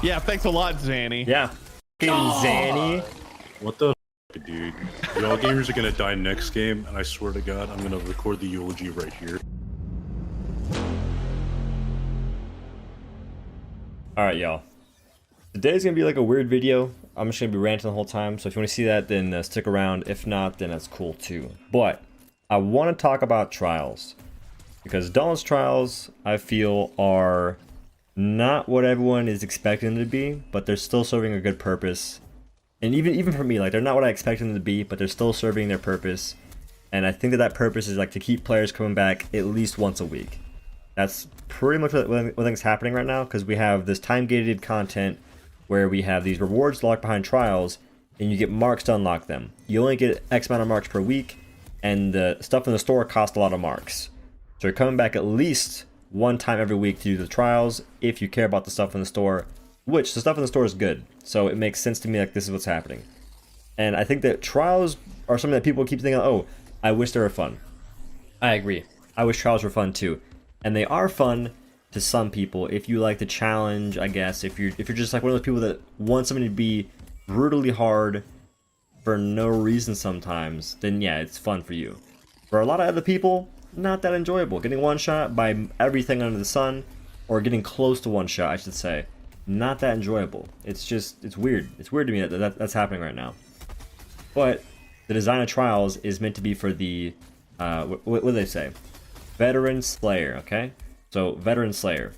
Yeah, thanks a lot, Zanny. Yeah. Zanny. What the dude? Y'all gamers are gonna die next game, and I swear to God, I'm gonna record the eulogy right here. Alright, y'all. Today's gonna be like a weird video. I'm just gonna be ranting the whole time, so if you want to see that, then stick around. If not, then that's cool too. But I want to talk about trials, because Dawn's trials, I feel, are not what everyone is expecting them to be, but they're still serving a good purpose. And even for me, like, they're not what I expected them to be, but they're still serving their purpose. And I think that purpose is like to keep players coming back at least once a week. That's pretty much what I think is happening right now, because we have this time-gated content where we have these rewards locked behind trials, and you get marks to unlock them. You only get X amount of marks per week, and the stuff in the store costs a lot of marks. So you're coming back at least one time every week to do the trials if you care about the stuff in the store, which the stuff in the store is good. So it makes sense to me, like, this is what's happening. And I think that trials are something that people keep thinking, oh, I wish they were fun. I agree. I wish trials were fun too. And they are fun to some people if you like the challenge, I guess. If you're just like one of those people that want something to be brutally hard for no reason sometimes, then yeah, it's fun for you. For a lot of other people, not that enjoyable. Getting one shot by everything under the sun, or getting close to one shot, I should say, not that enjoyable. It's weird. It's weird to me that that's happening right now. But the design of trials is meant to be for the what do they say? Veteran Slayer, okay? So, Veteran Slayer.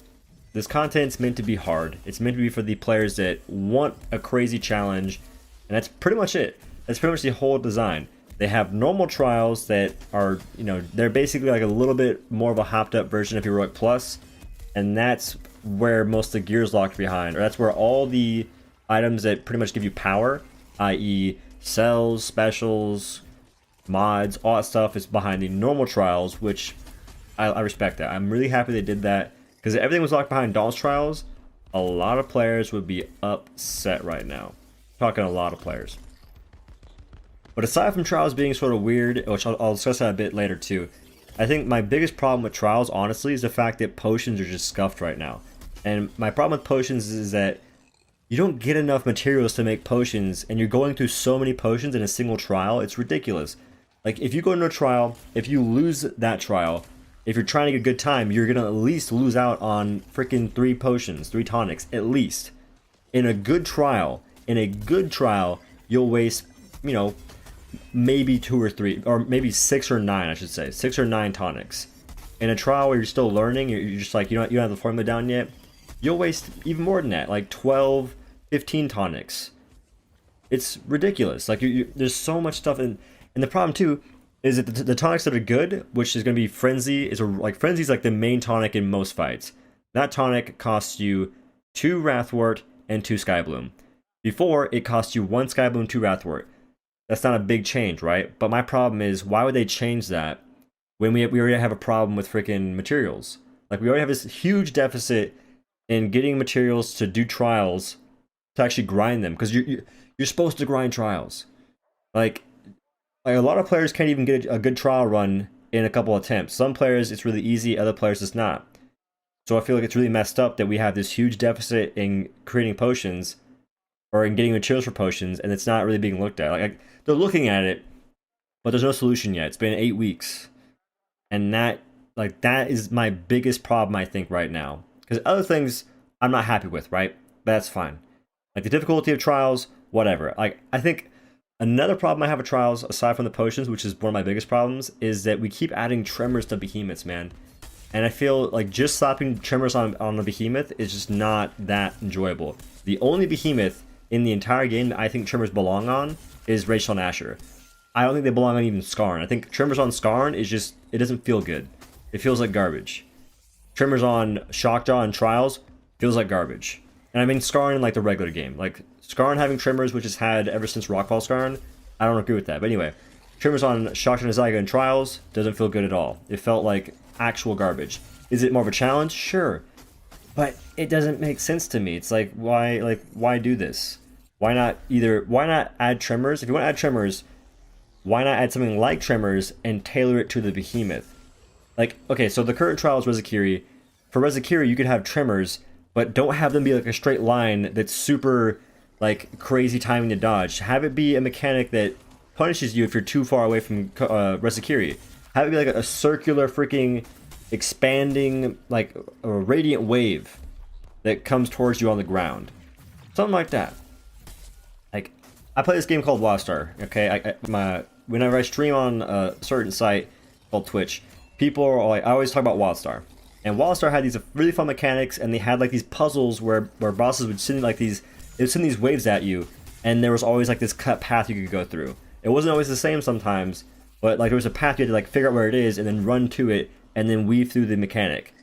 This content's meant to be hard. It's meant to be for the players that want a crazy challenge, and that's pretty much it. That's pretty much the whole design. They have normal trials that are, you know, they're basically like a little bit more of a hopped up version of Heroic Plus, and that's where most of the gear is locked behind, or that's where all the items that pretty much give you power, i.e. cells, specials, mods, all that stuff is behind the normal trials, which I respect that. I'm really happy they did that, because if everything was locked behind Dawn's trials, a lot of players would be upset right now. Talking a lot of players. But aside from trials being sort of weird, which I'll discuss that a bit later too, I think my biggest problem with trials, honestly, is the fact that potions are just scuffed right now. And my problem with potions is that you don't get enough materials to make potions, and you're going through so many potions in a single trial, it's ridiculous. Like, if you go into a trial, if you lose that trial, if you're trying to get a good time, you're going to at least lose out on freaking 3 potions, 3 tonics, at least. In a good trial, you'll waste, you know, maybe 2 or 3, or maybe 6 or 9, I should say. 6 or 9 tonics. In a trial where you're still learning, you're just like, you don't have the formula down yet, you'll waste even more than that, like 12, 15 tonics. It's ridiculous. Like, there's so much stuff, and the problem too is that the tonics that are good, which is going to be Frenzy, Frenzy's like the main tonic in most fights. That tonic costs you 2 Wrathwort and 2 Skybloom. Before, it cost you 1 Skybloom, 2 Wrathwort. That's not a big change, right? But my problem is, why would they change that when we already have a problem with freaking materials? Like, we already have this huge deficit in getting materials to do trials, to actually grind them, because you're supposed to grind trials. Like a lot of players can't even get a good trial run in a couple attempts. Some players it's really easy, other players it's not. So I feel like it's really messed up that we have this huge deficit in creating potions, or in getting materials for potions, and it's not really being looked at. Like, they're looking at it, but there's no solution yet. It's been 8 weeks, and that is my biggest problem, I think, right now. Because other things I'm not happy with, right? But that's fine. Like, the difficulty of trials, whatever. Like, I think another problem I have with trials, aside from the potions, which is one of my biggest problems, is that we keep adding tremors to behemoths, man. And I feel like just slapping tremors on the behemoth is just not that enjoyable. The only behemoth in the entire game that I think tremors belong on is Rachel and Asher. I don't think they belong on even Skarn. I think tremors on Skarn is just, it doesn't feel good. It feels like garbage. Tremors on Shockjaw and Trials feels like garbage. And I mean Skarn in like the regular game. Like, Skarn having tremors, which it's had ever since Rockfall Skarn, I don't agree with that. But anyway, tremors on Shockjaw and Zyga and Trials doesn't feel good at all. It felt like actual garbage. Is it more of a challenge? Sure. But it doesn't make sense to me. It's like, why do this? Why not add tremors? If you want to add tremors, why not add something like tremors and tailor it to the behemoth? Like, okay, so the current trial is Rezakiri. For Rezakiri, you could have tremors, but don't have them be like a straight line that's super like crazy timing to dodge. Have it be a mechanic that punishes you if you're too far away from Resakiri. Have it be like a circular freaking expanding like a radiant wave that comes towards you on the ground. Something like that. Like, I play this game called Wildstar, okay? Whenever I stream on a certain site called Twitch, people are like, I always talk about Wildstar. And Wildstar had these really fun mechanics, and they had like these puzzles where bosses would send like these waves at you, and there was always like this cut path you could go through. It wasn't always the same sometimes, but like there was a path you had to like figure out where it is and then run to it and then weave through the mechanic.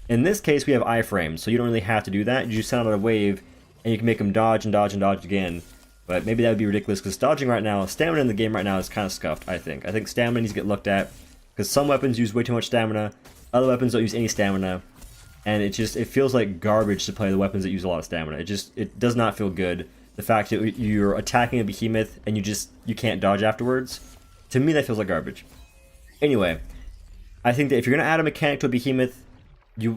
In this case, we have iframes, so you don't really have to do that. You just send out a wave, and you can make them dodge and dodge and dodge again. But maybe that would be ridiculous, because dodging right now, stamina in the game right now is kind of scuffed, I think. I think stamina needs to get looked at, because some weapons use way too much stamina, other weapons don't use any stamina, and it feels like garbage to play the weapons that use a lot of stamina. It does not feel good. The fact that you're attacking a behemoth and you can't dodge afterwards, to me that feels like garbage. Anyway, I think that if you're gonna add a mechanic to a behemoth, if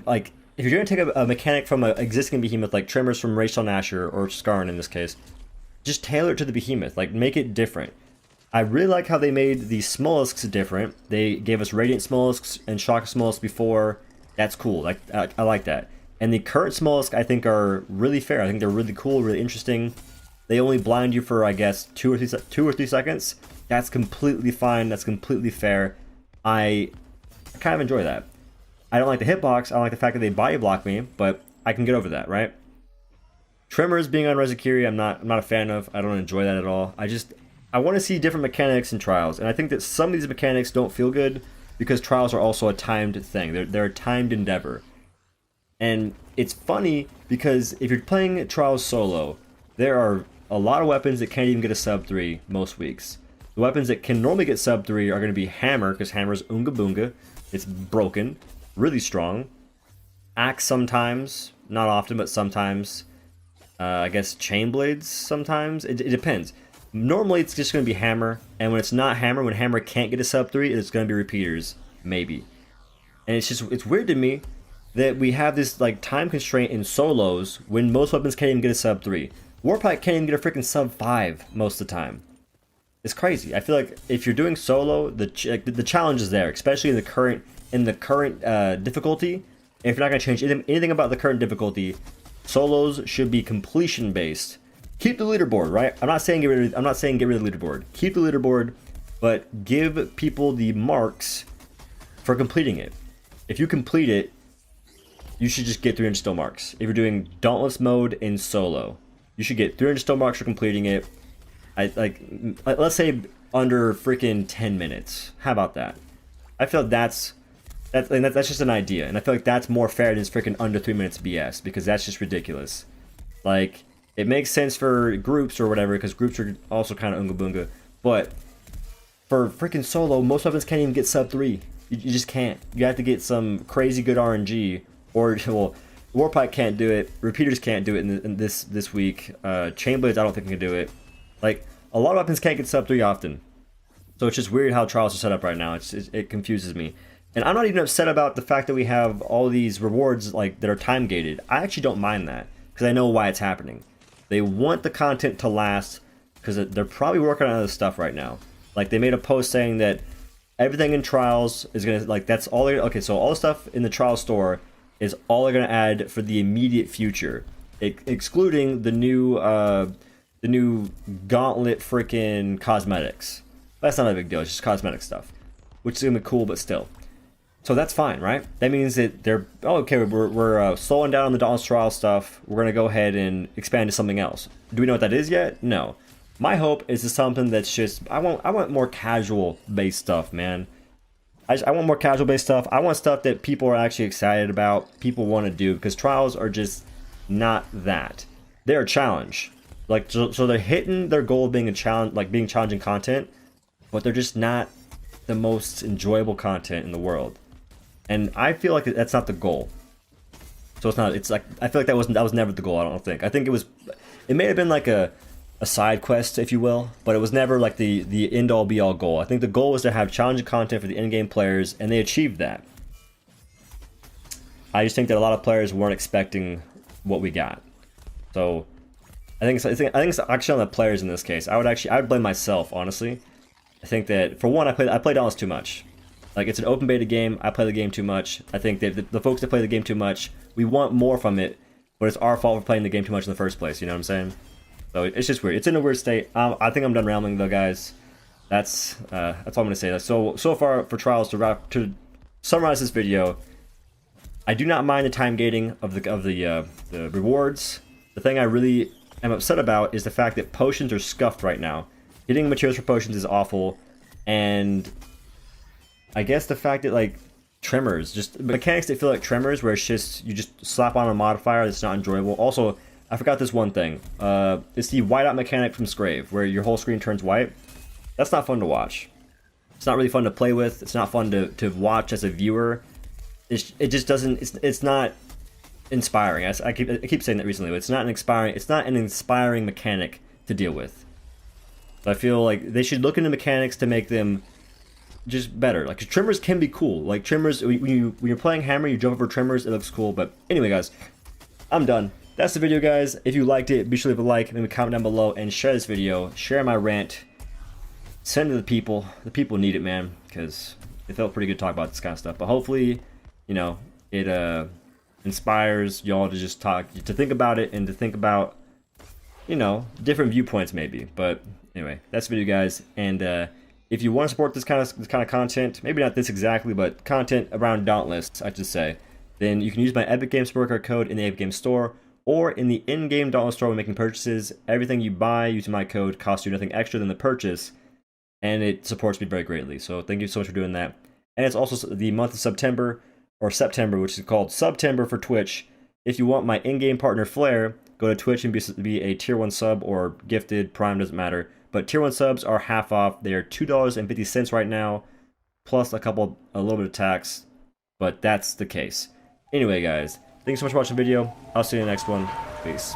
you're gonna take a mechanic from an existing behemoth like Tremors from Rachel Nasher or Skarn in this case, just tailor it to the behemoth, like make it different. I really like how they made the Smollusks different. They gave us Radiant Smollusks and Shock Smollusks before. That's cool. Like I like that. And the current Smollusk I think are really fair. I think they're really cool, really interesting. They only blind you for, I guess, 2 or 3 seconds. That's completely fine. That's completely fair. I kind of enjoy that. I don't like the hitbox. I don't like the fact that they body block me, but I can get over that, right? Tremors being on Resakiri, I'm not a fan of. I don't enjoy that at all. I want to see different mechanics in Trials, and I think that some of these mechanics don't feel good because Trials are also a timed thing. They're a timed endeavor. And it's funny because if you're playing Trials solo, there are a lot of weapons that can't even get a sub 3 most weeks. The weapons that can normally get sub 3 are going to be Hammer, because Hammer's Oonga Boonga. It's broken, really strong. Axe sometimes, not often, but sometimes. I guess Chain Blades sometimes. It depends. Normally it's just going to be Hammer, and when it's not Hammer, when Hammer can't get a sub 3, it's going to be Repeaters, maybe. And it's weird to me that we have this like time constraint in solos when most weapons can't even get a sub 3. Warpipe can't even get a freaking sub 5 most of the time. It's crazy. I feel like if you're doing solo, the challenge is there, especially in the current difficulty. If you're not going to change anything about the current difficulty, solos should be completion based. Keep the leaderboard, right? I'm not saying get rid of the leaderboard. Keep the leaderboard, but give people the marks for completing it. If you complete it, you should just get 300 still marks. If you're doing Dauntless mode in solo, you should get 300 still marks for completing it. Let's say under freaking 10 minutes. How about that? I feel like that's just an idea, and I feel like that's more fair than freaking under 3 minutes BS, because that's just ridiculous. Like, it makes sense for groups or whatever, because groups are also kind of Oonga Boonga, but for freaking solo, most weapons can't even get sub 3. You just can't. You have to get some crazy good RNG, or, well, Warpipe can't do it, Repeaters can't do it in this week, Chain Blades I don't think can do it. Like, a lot of weapons can't get sub 3 often. So it's just weird how Trials are set up right now. It confuses me. And I'm not even upset about the fact that we have all these rewards like that are time gated. I actually don't mind that, because I know why it's happening. They want the content to last, because they're probably working on other stuff right now. Like, they made a post saying that everything in Trials is gonna, like, that's all they're, okay, so all the stuff in the Trials store is all they're gonna add for the immediate future, excluding the new Gauntlet freaking cosmetics. That's not a big deal. It's just cosmetic stuff, which is gonna be cool, but still. So that's fine, right? That means that they're, oh, okay, we're slowing down on the Dauntless Trial stuff. We're gonna go ahead and expand to something else. Do we know what that is yet? No. My hope is to something that's just, I want more casual based stuff, man. I want more casual based stuff. I want stuff that people are actually excited about, people want to do, because Trials are just not that. They're a challenge. Like, so they're hitting their goal of being a challenge, like being challenging content, but they're just not the most enjoyable content in the world. And I feel like that's not the goal. So it's not, it's like, I feel like that was never the goal, I don't think. I think it may have been like a side quest, if you will, but it was never like the end all be all goal. I think the goal was to have challenging content for the in-game players, and they achieved that. I just think that a lot of players weren't expecting what we got. So I think it's actually on the players in this case. I would blame myself, honestly. I think that for one, I play Dauntless too much. Like, it's an open beta game. I play the game too much. I think that the folks that play the game too much, we want more from it, but it's our fault for playing the game too much in the first place. You know what I'm saying? So it's just weird. It's in a weird state. I think I'm done rambling though, guys. That's all I'm gonna say. So far for Trials, to summarize this video, I do not mind the time gating of the rewards. The thing I really am upset about is the fact that potions are scuffed right now. Getting materials for potions is awful, and I guess the fact that, like, tremors, just mechanics that feel like tremors, where it's just you just slap on a modifier that's not enjoyable. Also, I forgot this one thing. It's the whiteout mechanic from Scrave, where your whole screen turns white. That's not fun to watch. It's not really fun to play with. It's not fun to watch as a viewer. It just doesn't. It's not inspiring. I keep saying that recently, but it's not an inspiring mechanic to deal with. So I feel like they should look into mechanics to make them just better. Like, trimmers can be cool. Like, trimmers, when you're playing Hammer, you jump over trimmers, it looks cool. But anyway, guys, I'm done. That's the video, guys. If you liked it, be sure to leave a like, leave a comment down below, and share this video. Share my rant. Send it to the people. The people need it, man, because it felt pretty good to talk about this kind of stuff. But hopefully, you know, it inspires y'all to just to think about it, and to think about, you know, different viewpoints maybe. But anyway, that's the video, guys. And if you want to support this kind of content, maybe not this exactly, but content around Dauntless, I should say, then you can use my Epic Games Support code in the Epic Games Store, or in the in-game Dauntless Store when making purchases. Everything you buy using my code costs you nothing extra than the purchase, and it supports me very greatly. So thank you so much for doing that. And it's also the month of September, which is called September for Twitch. If you want my in-game partner Flare, go to Twitch and be a tier 1 sub, or gifted, prime, doesn't matter. But tier 1 subs are half off. They are $2.50 right now, plus a little bit of tax. But that's the case. Anyway, guys, thanks so much for watching the video. I'll see you in the next one. Peace.